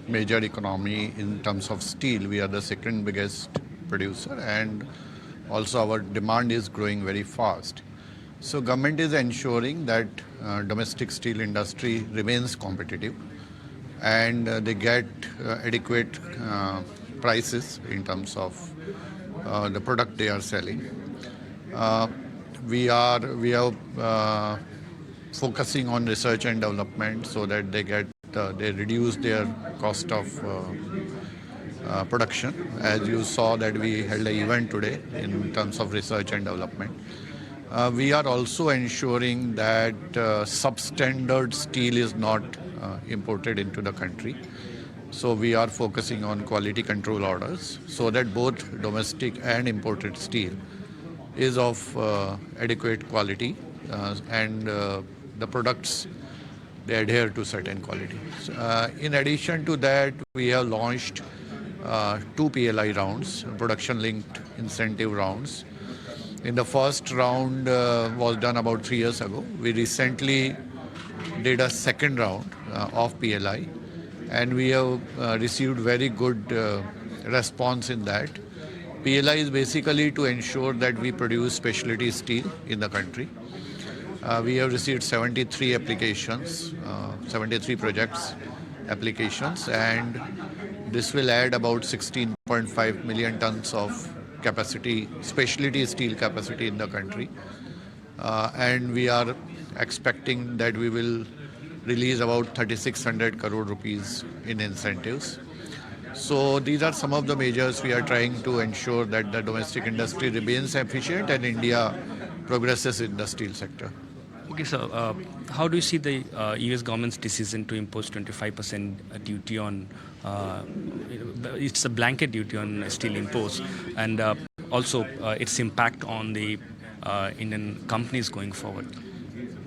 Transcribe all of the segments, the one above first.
major economy in terms of steel. We are the second biggest producer, and also our demand is growing very fast. So government is ensuring that domestic steel industry remains competitive, and they get adequate prices in terms of the product they are selling. We are focusing on research and development so that they reduce their cost of production. As you saw that we held an event today in terms of research and development. We are also ensuring that substandard steel is not imported into the country. So we are focusing on quality control orders so that both domestic and imported steel is of adequate quality and the products, they adhere to certain quality. In addition to that, we have launched two PLI rounds, production-linked incentive rounds. In the first round was done about 3 years ago. We recently did a second round of PLI, and we have received very good response in that. PLI is basically to ensure that we produce specialty steel in the country. We have received 73 applications, 73 projects applications, and this will add about 16.5 million tons of capacity, specialty steel capacity in the country. And we are expecting that we will release about 3,600 crore rupees in incentives. So these are some of the measures we are trying to ensure that the domestic industry remains efficient and India progresses in the steel sector. Okay, so how do you see the US government's decision to impose 25% duty on, it's a blanket duty on steel imports, and also its impact on the Indian companies going forward?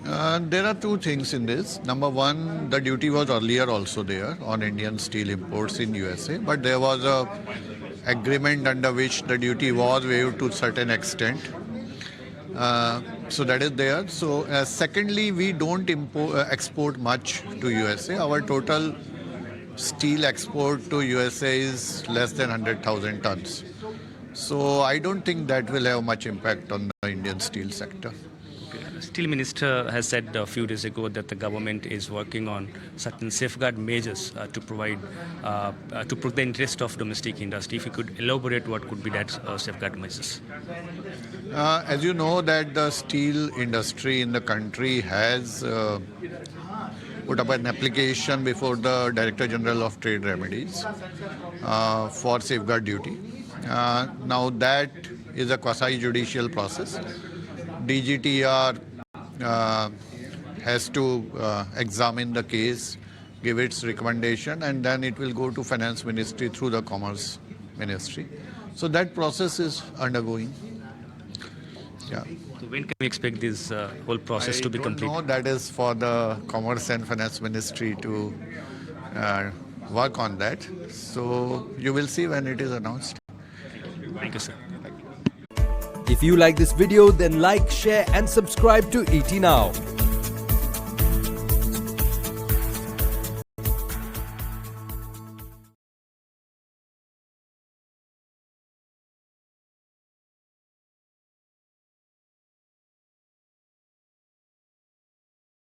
There are two things in this. Number one, the duty was earlier also there on Indian steel imports in USA, but there was a agreement under which the duty was waived to a certain extent. So that is there. So secondly, we don't export much to USA. Our total steel export to USA is less than 100,000 tons. So I don't think that will have much impact on the Indian steel sector. The Steel Minister has said a few days ago that the government is working on certain safeguard measures to provide, to protect the interest of domestic industry. If you could elaborate what could be that safeguard measures. As you know that the steel industry in the country has put up an application before the Director General of Trade Remedies for safeguard duty. Now that is a quasi-judicial process. DGTR has to examine the case, give its recommendation, and then it will go to Finance Ministry through the Commerce Ministry. So that process is undergoing. Yeah. So when can we expect this whole process to be complete? No, that is for the Commerce and Finance Ministry to work on that. So you will see when it is announced. Thank you, sir. If you like this video, then like, share and subscribe to ET Now.